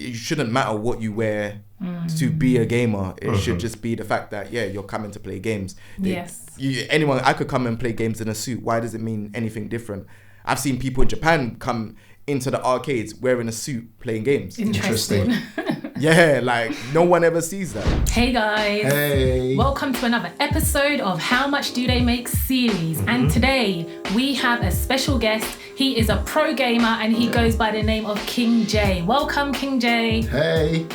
it shouldn't matter what you wear to be a gamer. It should just be the fact that you're coming to play games. Anyone, I could come and play games in a suit. Why does it mean anything different? I've seen people in Japan come into the arcades wearing a suit playing games. Interesting. Yeah, like no one ever sees that. Hey guys. Hey. Welcome to another episode of How Much Do They Make series. And today we have a special guest. He is a pro gamer and he goes by the name of King J. Welcome, King J. Hey.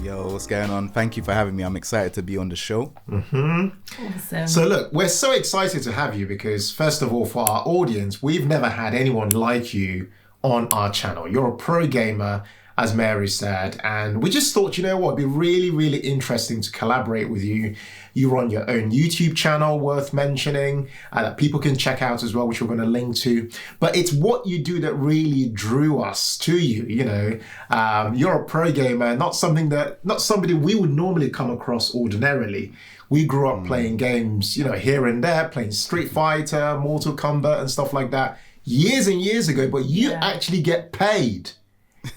Yo, what's going on? Thank you for having me. I'm excited to be on the show. Awesome. So look, we're so excited to have you because first of all, for our audience, we've never had anyone like you on our channel. You're a pro gamer, as Mary said, and we just thought, you know what, it'd be really, really interesting to collaborate with you. You run your own YouTube channel worth mentioning that people can check out as well, which we're going to link to. But it's what you do that really drew us to you. You know, you're a pro gamer, not somebody we would normally come across ordinarily. We grew up playing games, you know, here and there, playing Street Fighter, Mortal Kombat, and stuff like that years and years ago. But you actually get paid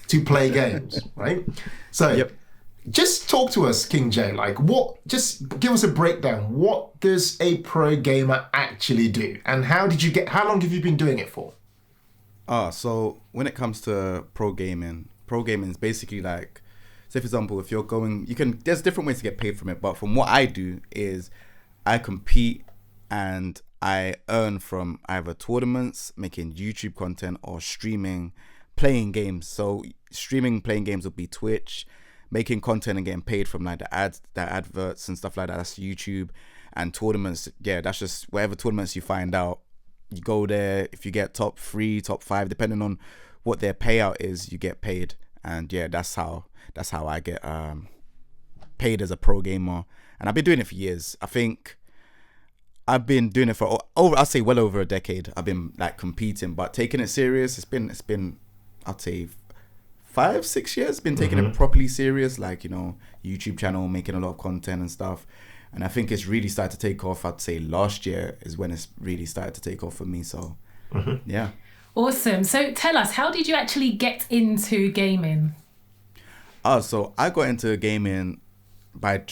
to play games, right? So just talk to us, King J, like just give us a breakdown. What does a pro gamer actually do? And how long have you been doing it for? So when it comes to pro gaming is basically like, say for example, if you're going, there's different ways to get paid from it, but from what I do is I compete and I earn from either tournaments, making YouTube content, or streaming, playing games. So streaming, playing games would be Twitch, making content and getting paid from like the adverts and stuff like that. That's YouTube. And tournaments, that's just whatever tournaments you find out, you go there. If you get top 3, top 5, depending on what their payout is, you get paid. And that's how I get paid as a pro gamer. And I've been doing it for years. I think I've been doing it for I'll say well over a decade. I've been like competing, but taking it serious, it's been I'd say 5-6 years, been taking it properly serious, like, you know, YouTube channel, making a lot of content and stuff. And I think it's really started to take off. I'd say last year is when it's really started to take off for me. So, yeah. Awesome. So tell us, how did you actually get into gaming? So I got into gaming by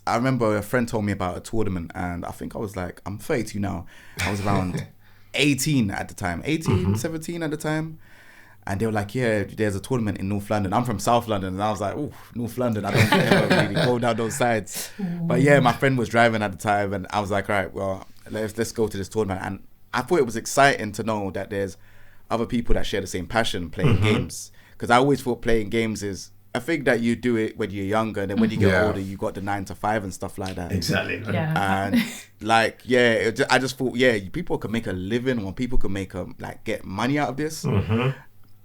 I remember a friend told me about a tournament, and I think I was like, I'm 32 now. I was around 18 at the time, 17 at the time. And they were like, yeah, there's a tournament in North London. I'm from South London. And I was like, oh, North London. I don't ever really go down those sides. But yeah, my friend was driving at the time. And I was like, all right, well, let's go to this tournament. And I thought it was exciting to know that there's other people that share the same passion playing games. Because I always thought playing games is a thing that you do it when you're younger. And then when you get older, you got the 9 to 5 and stuff like that. Exactly. Yeah. And like, I just thought, people can make a living, or people can get money out of this.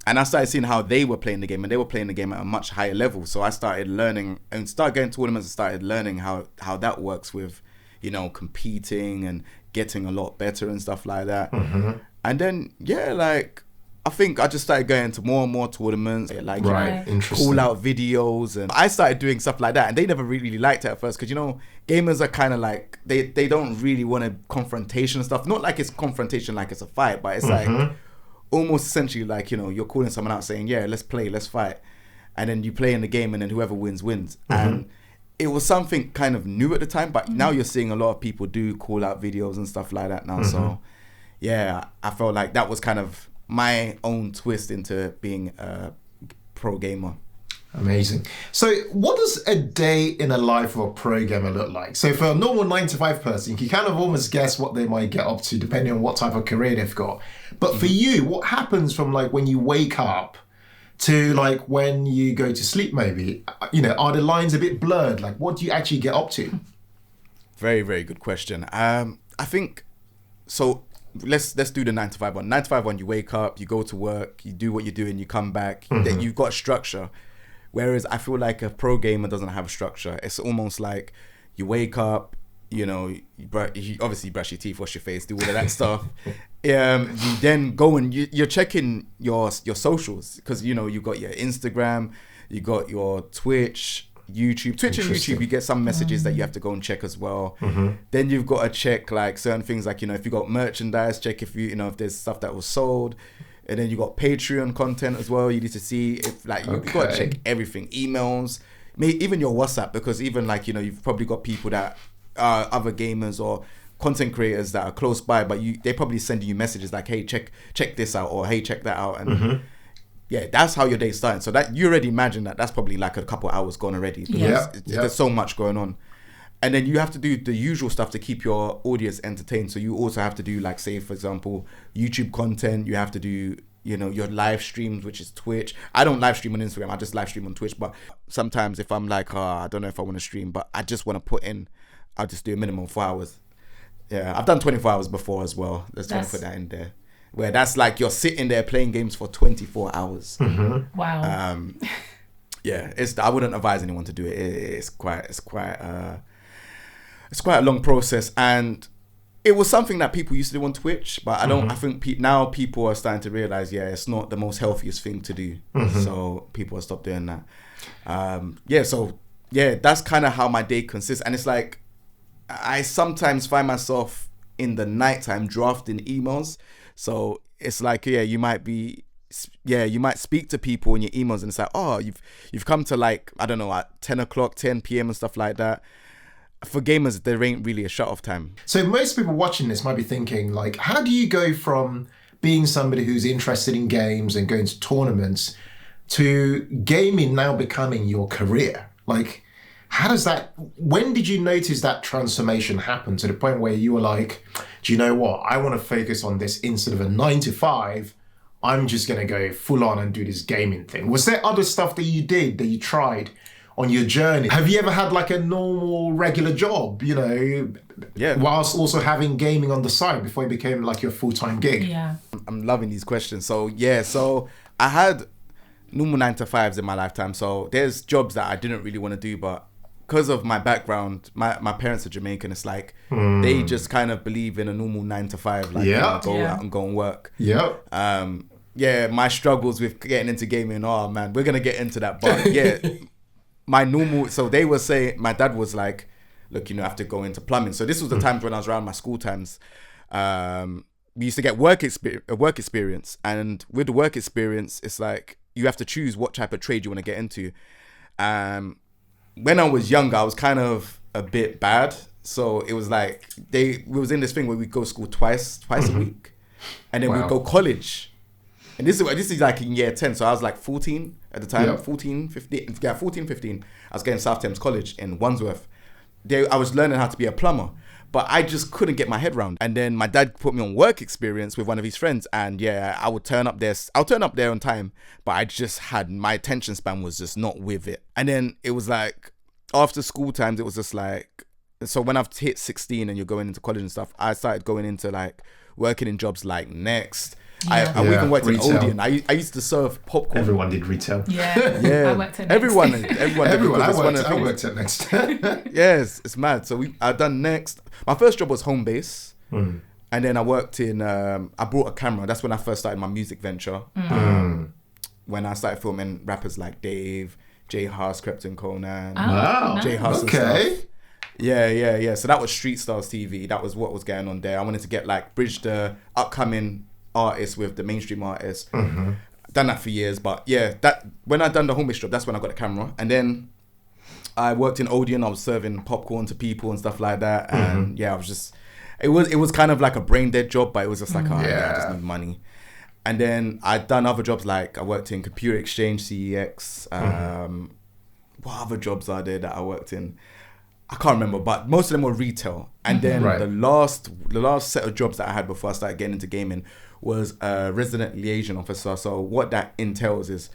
And I started seeing how they were playing the game, and they were playing the game at a much higher level. So I started learning and started going to tournaments and started learning how that works with, you know, competing and getting a lot better and stuff like that. And then, I think I just started going to more and more tournaments, call out videos. And I started doing stuff like that. And they never really liked it at first because, you know, gamers are kind of like, they don't really want a confrontation and stuff. Not like it's confrontation like it's a fight, but it's like almost essentially like, you know, you're calling someone out saying, let's play, let's fight. And then you play in the game and then whoever wins. And it was something kind of new at the time, but now you're seeing a lot of people do call out videos and stuff like that now. So I felt like that was kind of my own twist into being a pro gamer. Amazing. So what does a day in a life of a pro gamer look like? So for a normal 9 to 5 person, you can kind of almost guess what they might get up to depending on what type of career they've got. But for you, what happens from like when you wake up to like when you go to sleep maybe? You know, are the lines a bit blurred? Like what do you actually get up to? Very, very good question. I think, so let's do the 9 to 5 one. 9 to 5 one, you wake up, you go to work, you do what you're doing, you come back, then you've got structure. Whereas I feel like a pro gamer doesn't have structure. It's almost like you wake up, you know, you obviously brush your teeth, wash your face, do all of that stuff. You then go and you're checking your socials because, you know, you got your Instagram, you got your Twitch and YouTube, you get some messages that you have to go and check as well. Then you've got to check like certain things like, you know, if you got merchandise, check if if there's stuff that was sold. And then you got Patreon content as well. You need to see if like you got to check everything, emails, even your WhatsApp, because even like, you know, you've probably got people that are other gamers or content creators that are close by, but they probably sending you messages like, hey, check this out, or hey, check that out. And yeah, that's how your day's starting. So that you already imagine that's probably like a couple hours gone already. There's so much going on. And then you have to do the usual stuff to keep your audience entertained. So you also have to do, like, say, for example, YouTube content. You have to do, you know, your live streams, which is Twitch. I don't live stream on Instagram. I just live stream on Twitch. But sometimes if I'm like, I don't know if I want to stream, but I just want to put in, I'll just do a minimum of 4 hours. Yeah, I've done 24 hours before as well. Let's try to put that in there. Where that's like you're sitting there playing games for 24 hours. Wow. Yeah, I wouldn't advise anyone to do it. It's quite a long process, and it was something that people used to do on Twitch, but I think now people are starting to realize, it's not the most healthiest thing to do. So people have stopped doing that. So that's kind of how my day consists. And it's like, I sometimes find myself in the nighttime drafting emails. So it's like, you might speak to people in your emails, and it's like, oh, you've come to, like, I don't know, at 10 o'clock, 10 p.m. and stuff like that. For gamers, there ain't really a shut-off time. So most people watching this might be thinking, like, how do you go from being somebody who's interested in games and going to tournaments to gaming now becoming your career? Like, when did you notice that transformation happen to the point where you were like, do you know what? I want to focus on this instead of a 9 to 5. I'm just going to go full on and do this gaming thing. Was there other stuff that you did, that you tried on your journey? Have you ever had like a normal regular job, you know, whilst also having gaming on the side before it became like your full-time gig? Yeah. I'm loving these questions. So I had normal 9 to 5s in my lifetime. So there's jobs that I didn't really want to do, but because of my background, my parents are Jamaican. It's like they just kind of believe in a normal 9 to 5, like go out and go and work. My struggles with getting into gaming, oh man, we're gonna get into that. But my normal, so they were saying, my dad was like, look, you know, I have to go into plumbing. So this was the times when I was around my school times. We used to get work experience, and with the work experience, it's like you have to choose what type of trade you want to get into. When I was younger, I was kind of a bit bad. So it was like, we was in this thing where we go to school twice a week. And then we'd go college. And this is like in year 10. So I was like 14 at the time, 14, 15. Yeah, 14, 15. I was getting South Thames College in Wandsworth. I was learning how to be a plumber. But I just couldn't get my head around. And then my dad put me on work experience with one of his friends. And I would turn up there. I'll turn up there on time. But I just my attention span was just not with it. And then it was like, after school times, it was just like, so when I've hit 16 and you're going into college and stuff, I started going into like working in jobs like Next. I even worked in Odeon. I used to serve popcorn. Everyone did retail. Yeah. I worked at Next. Everyone. I worked at Next. Yes, it's mad. So I done Next. My first job was home base. And then I worked in, I brought a camera. That's when I first started my music venture. When I started filming rappers like Dave, J Haas, Krypton Conan, J Haas and stuff. Yeah. So that was Street Stars TV. That was what was going on there. I wanted to get like bridge the upcoming artists with the mainstream artists. Done that for years, but that when I done the home base job, that's when I got the camera. And then I worked in Odeon. I was serving popcorn to people and stuff like that. And I was just, it was kind of like a brain dead job, but it was just like, I just need money. And then I'd done other jobs, like I worked in Computer Exchange, CEX. What other jobs are there that I worked in? I can't remember, but most of them were retail. And then the last set of jobs that I had before I started getting into gaming was a resident liaison officer. So what that entails is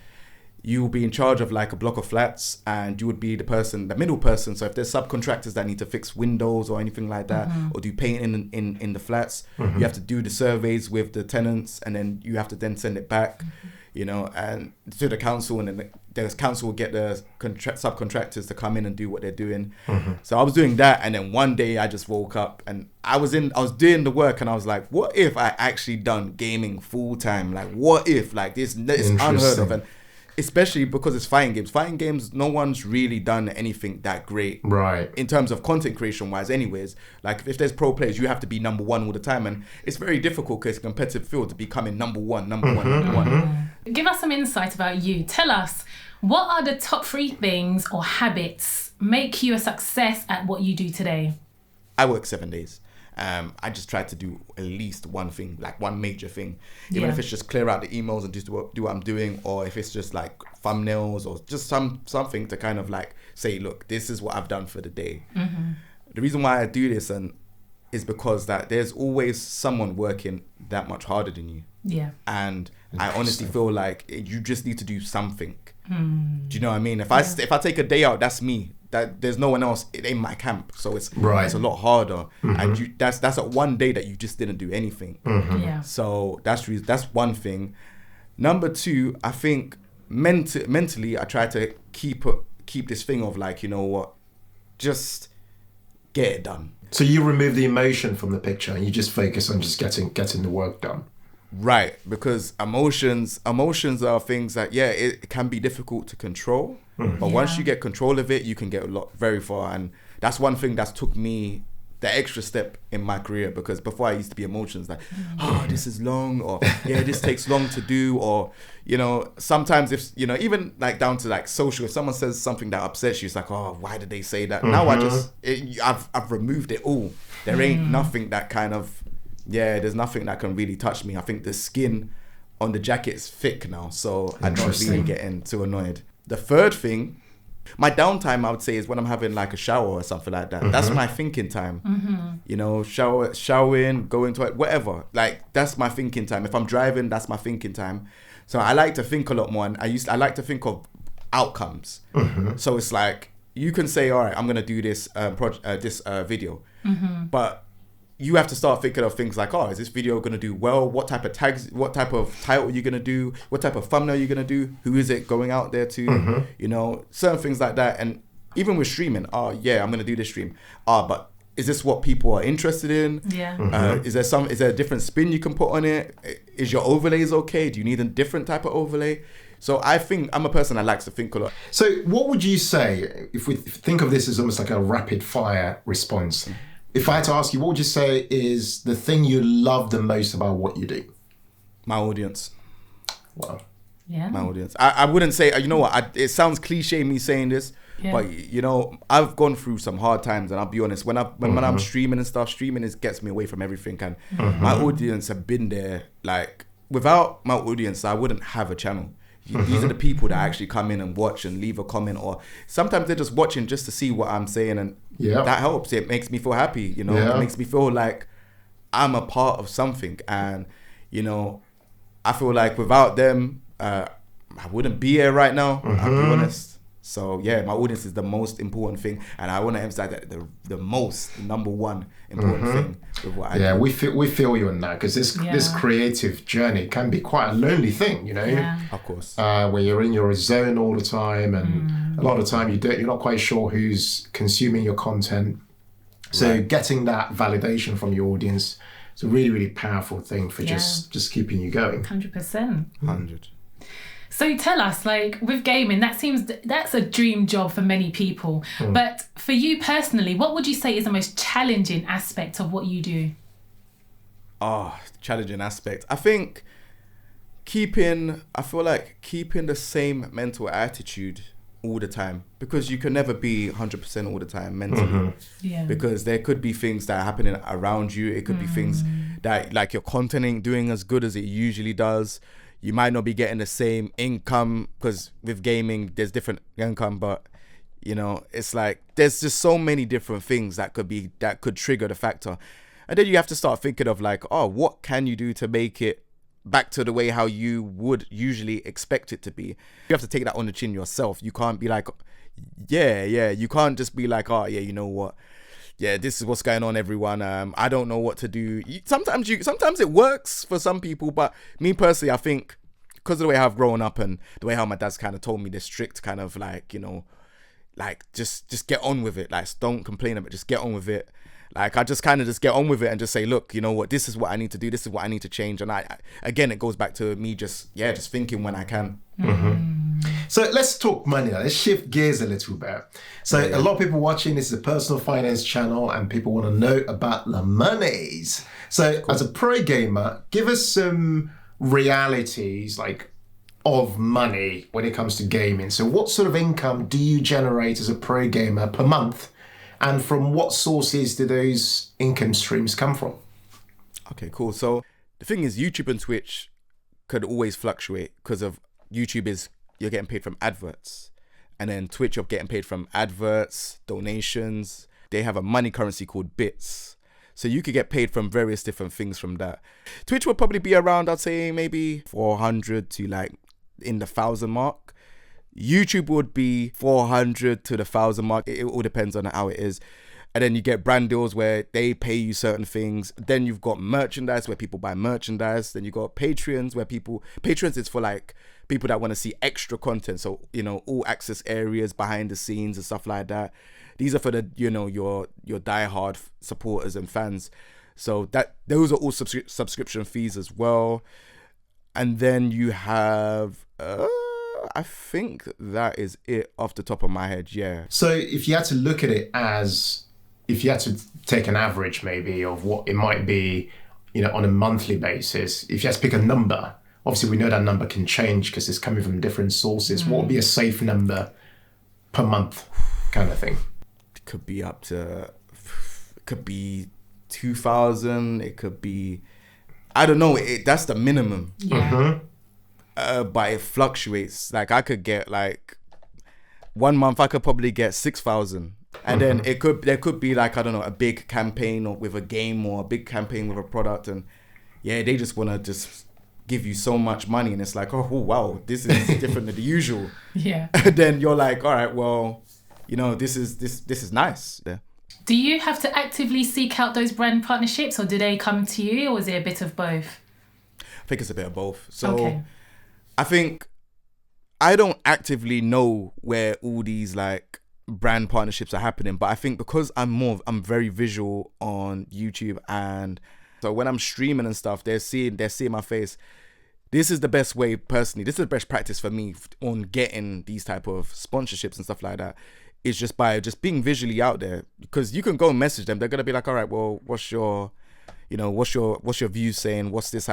you will be in charge of like a block of flats, and you would be the middle person. So if there's subcontractors that need to fix windows or anything like that, or do painting in the flats, you have to do the surveys with the tenants, and then you have to then send it back, you know, and to the council, and then the council will get the subcontractors to come in and do what they're doing. So I was doing that, and then one day I just woke up and I was doing the work, and I was like, what if I actually done gaming full time? Like, what if, like, this is unheard of? And especially because it's fighting games. Fighting games, no one's really done anything that great, Right. in terms of content creation wise. Anyways, like if there's pro players, you have to be number one all the time, and it's very difficult because it's a competitive field to becoming number one. Give us some insight about you. Tell us, what are the top 3 things or habits make you a success at what you do today? I work 7 days. I just try to do at least one thing, like one major thing. Even if it's just clear out the emails and just do what I'm doing, or if it's just like thumbnails or just something to kind of like say, look, this is what I've done for the day. The reason why I do this is because that there's always someone working that much harder than you. Yeah. And I honestly feel like you just need to do something. Do you know what I mean? If I take a day out, that's me. That there's no one else in my camp, so it's a lot harder. And that's at one day that you just didn't do anything. Yeah. So that's one thing. Number 2, I think mentally I try to keep this thing of like, you know what, just get it done. So you remove the emotion from the picture and you just focus on just getting the work done. Right, because emotions are things that it can be difficult to control, but once you get control of it, you can get very far. And that's one thing that's took me the extra step in my career, because before I used to be emotions like, this is long, or this takes long to do, or sometimes if even like down to like social, if someone says something that upsets you, it's like, oh, why did they say that? Now I've removed it all. There ain't nothing that kind of there's nothing that can really touch me. I think the skin on the jacket is thick now, so I'm not really getting too annoyed. The third thing, my downtime, I would say, is when I'm having like a shower or something like that. That's my thinking time. Showering, going to it, whatever. Like that's my thinking time. If I'm driving, that's my thinking time. So I like to think a lot more, and I like to think of outcomes. So it's like you can say, all right, I'm gonna do this video, but you have to start thinking of things like, is this video going to do well? What type of tags, what type of title are you going to do? What type of thumbnail are you going to do? Who is it going out there to? Certain things like that. And even with streaming, I'm going to do this stream. But is this what people are interested in? Yeah. Is there a different spin you can put on it? Is your overlays okay? Do you need a different type of overlay? So I think I'm a person that likes to think a lot. So what would you say, if we think of this as almost like a rapid fire response, if I had to ask you, what would you say is the thing you love the most about what you do? My audience. Wow. Yeah. My audience. I wouldn't say, it sounds cliche me saying this, but I've gone through some hard times, and I'll be honest, when I'm streaming and stuff, gets me away from everything, and my audience have been there. Like without my audience, I wouldn't have a channel. These are the people that actually come in and watch and leave a comment, or sometimes they're just watching just to see what I'm saying, and that helps. It makes me feel happy, it makes me feel like I'm a part of something, and I feel like without them, I wouldn't be here right now. I'll be honest. So my audience is the most important thing, and I want to emphasize that the number one important thing with what I do. Yeah, we feel you on that, because this creative journey can be quite a lonely thing, Yeah. Of course. Where you're in your zone all the time, and a lot of the time you're not quite sure who's consuming your content. So getting that validation from your audience is a really, really powerful thing for just keeping you going. 100%. 100. So tell us, like with gaming, that's a dream job for many people. But for you personally, what would you say is the most challenging aspect of what you do? Challenging aspect. I think keeping the same mental attitude all the time, because you can never be 100% all the time mentally. Because there could be things that are happening around you. It could be things that like your content ain't doing as good as it usually does. You might not be getting the same income, because with gaming there's different income, but it's like there's just so many different things that could trigger the factor. And then you have to start thinking of like, what can you do to make it back to the way how you would usually expect it to be. You have to take that on the chin yourself. You can't be like, you can't just be like, you know what, this is what's going on, everyone. I don't know what to do. Sometimes it works for some people, but me personally, I think because of the way I've grown up and the way how my dad's kind of told me this strict kind of like, like just get on with it. Like, don't complain about it, just get on with it. Like, I just kind of just get on with it and just say, look, you know what, this is what I need to do. This is what I need to change. And again, it goes back to me just thinking when I can. So let's talk money now. Let's shift gears a little bit. So a lot of people watching, this is a personal finance channel and people want to know about the monies. So as a pro gamer, give us some realities like of money when it comes to gaming. So what sort of income do you generate as a pro gamer per month? And from what sources do those income streams come from? Okay, cool. So the thing is, YouTube and Twitch could always fluctuate because of YouTube is you're getting paid from adverts. And then Twitch, you're getting paid from adverts, donations. They have a money currency called bits. So you could get paid from various different things from that. Twitch would probably be around, I'd say maybe 400 to like in the 1,000 mark. YouTube would be 400 to the 1,000 mark. It all depends on how it is. And then you get brand deals where they pay you certain things. Then you've got merchandise where people buy merchandise. Then you got Patreons where Patreons is for like people that want to see extra content. So, all access areas behind the scenes and stuff like that. These are for the, your diehard supporters and fans. So those are all subscription fees as well. And then you have, I think that is it off the top of my head, yeah. So if you had to look at it as, if you had to take an average maybe of what it might be, on a monthly basis, if you had to pick a number, obviously we know that number can change because it's coming from different sources. What would be a safe number per month kind of thing? It could be up to, it could be 2,000, it could be, I don't know, that's the minimum. Yeah. But it fluctuates. Like I could get like 1 month I could probably get 6,000. And then there could be like, I don't know, a big campaign or with a game or a big campaign with a product, and yeah, they just want to just give you so much money, and it's like, oh wow, this is different than the usual. Yeah. And then you're like, all right, well, this is nice. Yeah. Do you have to actively seek out those brand partnerships, or do they come to you, or is it a bit of both? I think it's a bit of both. So okay. I think I don't actively know where all these like brand partnerships are happening, but I think because I'm very visual on YouTube, and so when I'm streaming and stuff, they're seeing my face. This is the best way personally. This is the best practice for me on getting these type of sponsorships and stuff like that. Is just by just being visually out there, because you can go and message them. They're gonna be like, all right, well, what's your views saying? What's this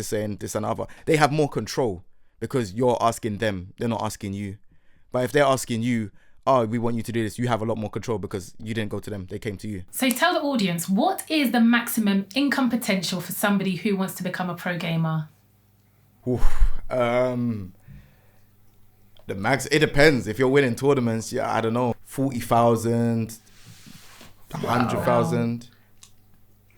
saying? This and other. They have more control because you're asking them. They're not asking you. But if they're asking you, oh, we want you to do this, you have a lot more control because you didn't go to them. They came to you. So tell the audience, what is the maximum income potential for somebody who wants to become a pro gamer? The max, it depends. If you're winning tournaments, yeah, I don't know, 40,000, 100,000.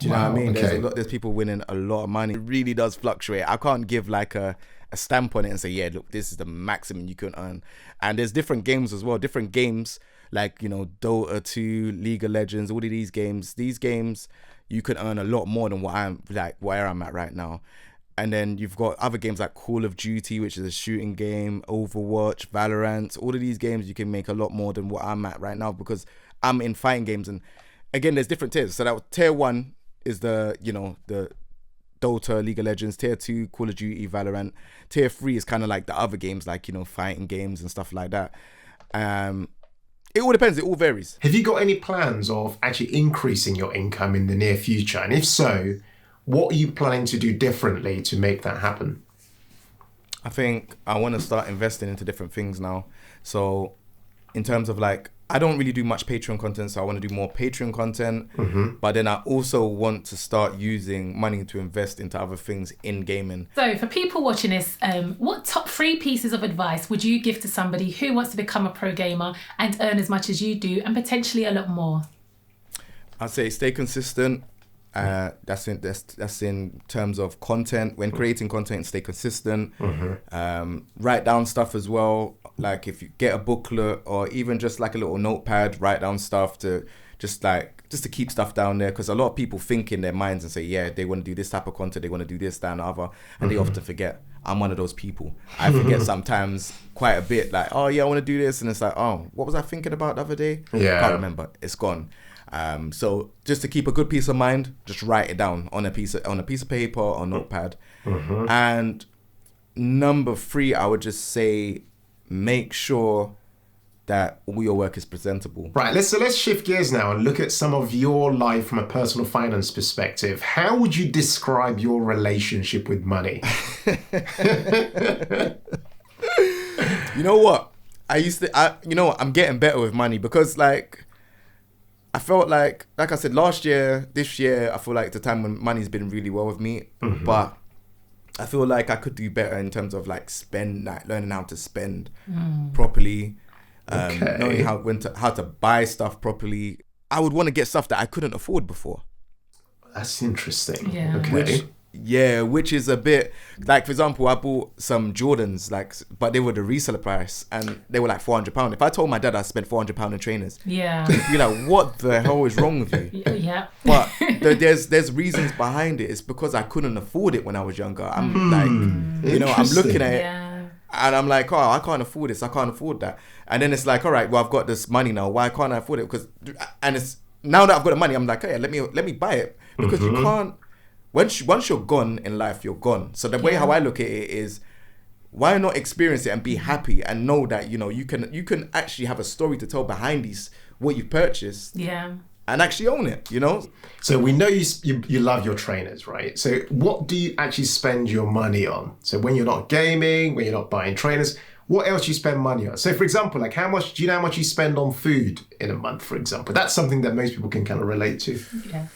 Do you know what I mean? Okay. There's people winning a lot of money. It really does fluctuate. I can't give like a stamp on it and say, yeah, look, this is the maximum you can earn. And there's different games as well. Different games like, Dota 2, League of Legends, all of these games. These games, you can earn a lot more than where I'm at right now. And then you've got other games like Call of Duty, which is a shooting game, Overwatch, Valorant. All of these games, you can make a lot more than what I'm at right now because I'm in fighting games. And again, there's different tiers. So that tier 1 is the Dota, League of Legends. Tier 2, Call of Duty, Valorant. Tier 3 is kind of like the other games, like, fighting games and stuff like that. It all depends. It all varies. Have you got any plans of actually increasing your income in the near future? And if so, what are you planning to do differently to make that happen? I think I want to start investing into different things now. So in terms of like, I don't really do much Patreon content, so I want to do more Patreon content. But then I also want to start using money to invest into other things in gaming. So for people watching this, what top 3 pieces of advice would you give to somebody who wants to become a pro gamer and earn as much as you do and potentially a lot more? I'd say stay consistent. That's in terms of content. When creating content, stay consistent. Write down stuff as well. Like if you get a booklet or even just like a little notepad, write down stuff to just to keep stuff down there, because a lot of people think in their minds and say, yeah, they want to do this type of content, they want to do this, that and the other, and they often forget. I'm one of those people. I forget sometimes quite a bit, like, oh yeah, I want to do this, and it's like, oh, what was I thinking about the other day? Yeah. Can't remember. It's gone. So just to keep a good peace of mind, just write it down on a piece of paper or notepad. And number 3, I would just say make sure that all your work is presentable. Right, let's shift gears now and look at some of your life from a personal finance perspective. How would you describe your relationship with money? You know what? I'm getting better with money because like, I felt like I said, this year, I feel like the time when money's been really well with me, but I feel like I could do better in terms of like learning how to spend properly, knowing how to buy stuff properly. I would want to get stuff that I couldn't afford before. That's interesting. Yeah. Okay. Which is a bit like, for example, I bought some Jordans, but they were the reseller price and they were like £400. If I told my dad I spent £400 in trainers, Yeah. he'd be like, what the hell is wrong with you? Yeah. But there's reasons behind it. It's because I couldn't afford it when I was younger. I'm like, I'm looking at it and I'm like, oh, I can't afford this, I can't afford that. And then it's like, all right, well, I've got this money now, why can't I afford it? And it's now that I've got the money, I'm like, hey, let me buy it, because you can't. Once you're gone in life, you're gone. So the way how I look at it is, why not experience it and be happy and know that you can actually have a story to tell behind what you've purchased. Yeah. And actually own it. So we know you love your trainers, right? So what do you actually spend your money on? So when you're not gaming, when you're not buying trainers, what else do you spend money on? So for example, like how much you spend on food in a month, for example? That's something that most people can kind of relate to. Yeah.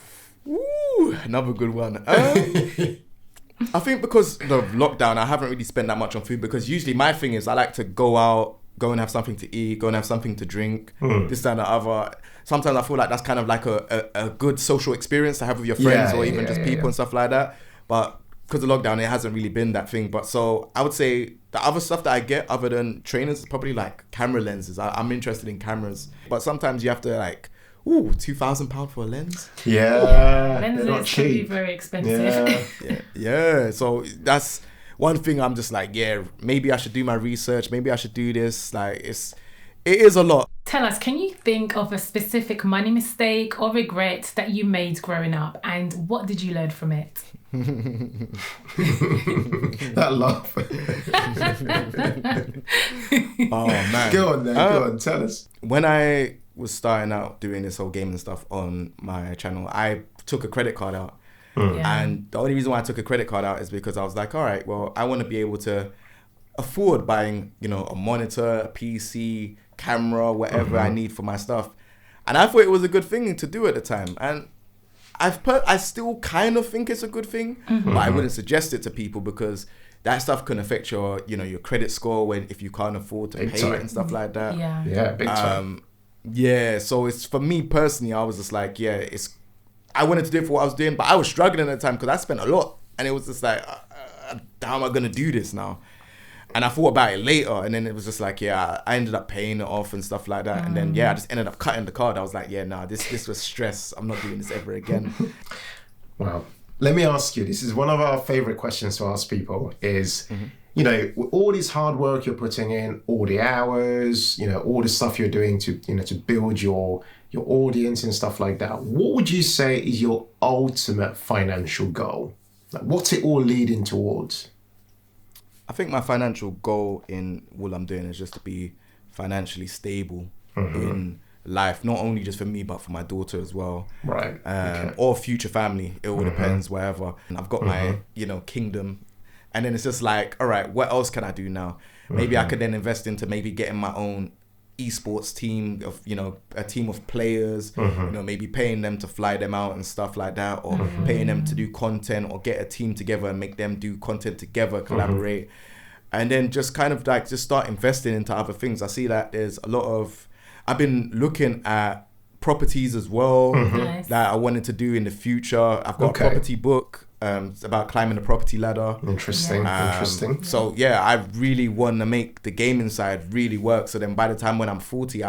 Ooh, another good one. I think because of lockdown, I haven't really spent that much on food, because usually my thing is I like to go out, go and have something to eat, go and have something to drink, this, that, and the other. Sometimes I feel like that's kind of like a good social experience to have with your friends or even just people and stuff like that. But because of lockdown, it hasn't really been that thing. But so I would say the other stuff that I get other than trainers is probably like camera lenses. I'm interested in cameras. But sometimes you have to like, £2,000 for a lens. Yeah, lenses can be very expensive. Yeah. So that's one thing. I'm just like, maybe I should do my research. Maybe I should do this. Like, it is a lot. Tell us, can you think of a specific money mistake or regret that you made growing up, and what did you learn from it? That laugh. Oh man. Go on then. Go on. Tell us. When I was starting out doing this whole gaming stuff on my channel, I took a credit card out. And the only reason why I took a credit card out is because I was like, all right, well, I want to be able to afford buying, a monitor, a PC, camera, whatever I need for my stuff. And I thought it was a good thing to do at the time. And I still kind of think it's a good thing, but I wouldn't suggest it to people, because that stuff can affect your credit score if you can't afford to pay it and stuff like that. Yeah, big time. So it's, for me personally, I was just like, I wanted to do it for what I was doing, but I was struggling at the time because I spent a lot, and it was just like, how am I gonna do this now? And I thought about it later, and then it was just like, I ended up paying it off and stuff like that, and then I just ended up cutting the card. I was like, this was stress. I'm not doing this ever again. Wow. Let me ask you, this is one of our favorite questions to ask people is, all this hard work you're putting in, all the hours, all the stuff you're doing to build your audience and stuff like that, what would you say is your ultimate financial goal? Like, what's it all leading towards? I think my financial goal in what I'm doing is just to be financially stable in life, not only just for me, but for my daughter as well. Right. Or future family. It all depends, wherever. And I've got my, kingdom. And then it's just like, all right, what else can I do now? Maybe I could then invest into maybe getting my own esports team of, a team of players, maybe paying them to fly them out and stuff like that, or paying them to do content, or get a team together and make them do content together, collaborate. And then just kind of like just start investing into other things. I see that there's a lot of, I've been looking at properties as well that I wanted to do in the future. I've got a property book. It's about climbing the property ladder. Interesting. So I really want to make the gaming side really work. So then by the time when I'm 40,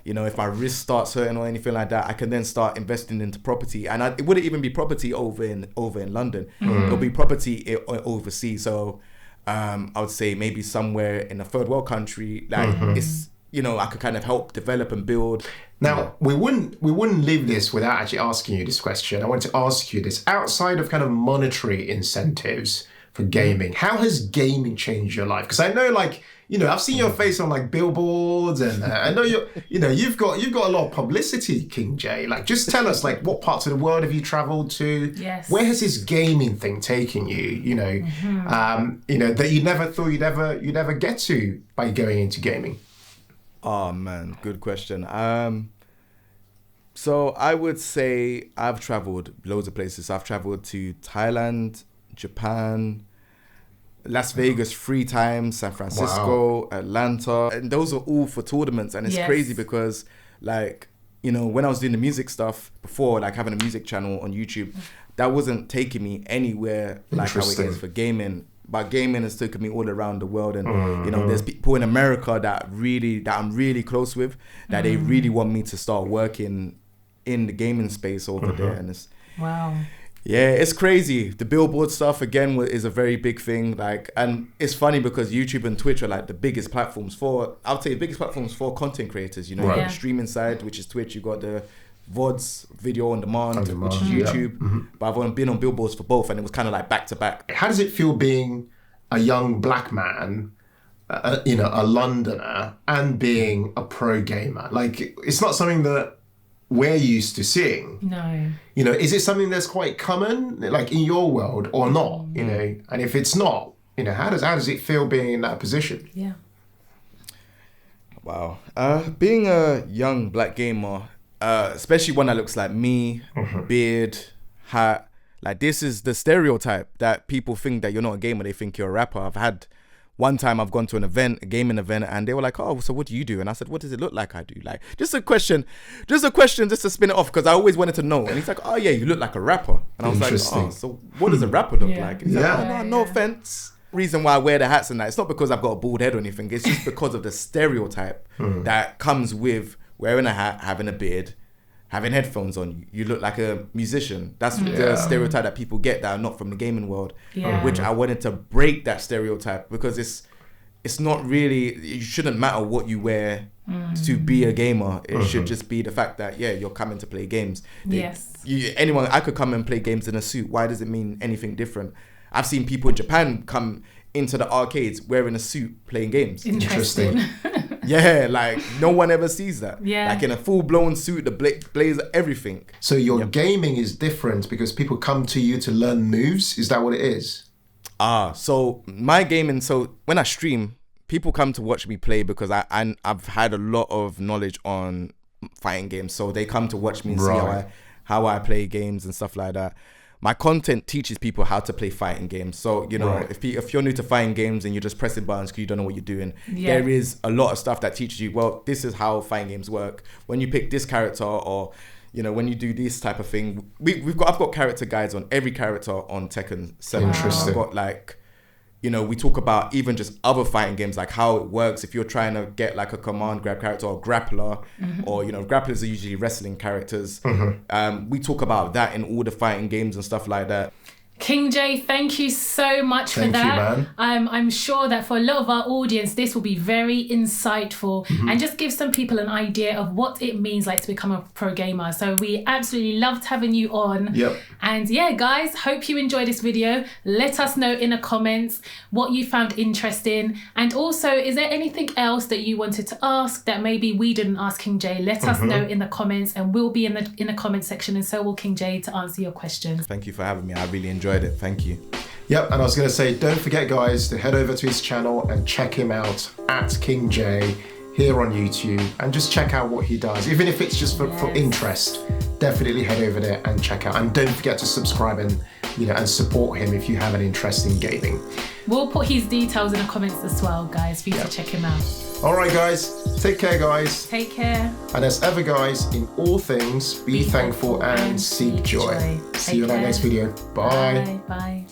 if my wrist starts hurting or anything like that, I can then start investing into property. And it wouldn't even be property over in London. It'll be property overseas. So I would say maybe somewhere in a third world country, like it's, I could kind of help develop and build. Now, we wouldn't leave this without actually asking you this question. I want to ask you this. Outside of kind of monetary incentives for gaming. How has gaming changed your life? Because I know, like, I've seen your face on like billboards, and I know you've got a lot of publicity, King J. Like, just tell us, like, what parts of the world have you traveled to? Yes. Where has this gaming thing taken you? That you never thought you'd ever get to by going into gaming. Oh man, good question. So I would say I've traveled loads of places. I've traveled to Thailand, Japan, Las Vegas 3 times, San Francisco, Atlanta, and those are all for tournaments. And it's crazy because, like, when I was doing the music stuff before, like having a music channel on YouTube, that wasn't taking me anywhere like how it is for gaming. But gaming has taken me all around the world, and there's people in America that I'm really close with, that they really want me to start working in the gaming space over there. And it's it's crazy. The billboard stuff again is a very big thing. Like, and it's funny because YouTube and Twitch are like the biggest platforms for content creators. You got the streaming side, which is Twitch. You got the VODs, video on demand, which is YouTube. But I've been on billboards for both, and it was kind of like back to back. How does it feel being a young black man, a Londoner, and being a pro gamer? Like, it's not something that we're used to seeing. No. Is it something that's quite common, like in your world, or not? And if it's not, how does it feel being in that position? Yeah. Wow. Being a young black gamer, especially one that looks like me, beard, hat, like, this is the stereotype that people think that you're not a gamer, they think you're a rapper. I've had one time I've gone to a gaming event, and they were like, oh, so what do you do? And I said, what does it look like I do? Like, just a question just to spin it off, because I always wanted to know. And he's like, oh yeah, you look like a rapper. And I was like, oh, so what does a rapper look like? And he's like, oh, no offense. Reason why I wear the hats and that, it's not because I've got a bald head or anything. It's just because of the stereotype that comes with wearing a hat, having a beard, having headphones on. You look like a musician. That's the stereotype that people get that are not from the gaming world. Which I wanted to break that stereotype, because it's not really, it shouldn't matter what you wear to be a gamer. It should just be the fact that you're coming to play games. I could come and play games in a suit. Why does it mean anything different? I've seen people in Japan come into the arcades wearing a suit playing games. Interesting. Yeah, like, no one ever sees that. Like, in a full-blown suit, the blazer, everything. So your gaming is different because people come to you to learn moves? Is that what it is? So my gaming, so when I stream, people come to watch me play because I've had a lot of knowledge on fighting games. So they come to watch me and see how I play games and stuff like that. My content teaches people how to play fighting games. So, if you're new to fighting games and you're just pressing buttons because you don't know what you're doing, there is a lot of stuff that teaches you, well, this is how fighting games work. When you pick this character, or, when you do this type of thing, I've got character guides on every character on Tekken 7. Interesting. I've got, like, we talk about even just other fighting games, like how it works if you're trying to get like a command grab character or grappler, or grapplers are usually wrestling characters. We talk about that in all the fighting games and stuff like that. King J, thank you so much for that. Thank you, man. I'm sure that for a lot of our audience, this will be very insightful and just give some people an idea of what it means like to become a pro gamer. So we absolutely loved having you on. And guys, hope you enjoyed this video. Let us know in the comments what you found interesting. And also, is there anything else that you wanted to ask that maybe we didn't ask King J? Let us know in the comments, and we'll be in the comment section, and so will King J, to answer your questions. Thank you for having me. I really enjoyed it. Thank you. Yep, and I was going to say, don't forget, guys, to head over to his channel and check him out at King J here on YouTube, and just check out what he does, even if it's just for interest. Definitely head over there and check out, and don't forget to subscribe and and support him if you have an interest in gaming. We'll put his details in the comments as well, guys, for you to check him out. All right, guys, take care, guys. Take care. And as ever, guys, in all things, be thankful and seek joy. See you in our next video. Bye. Bye.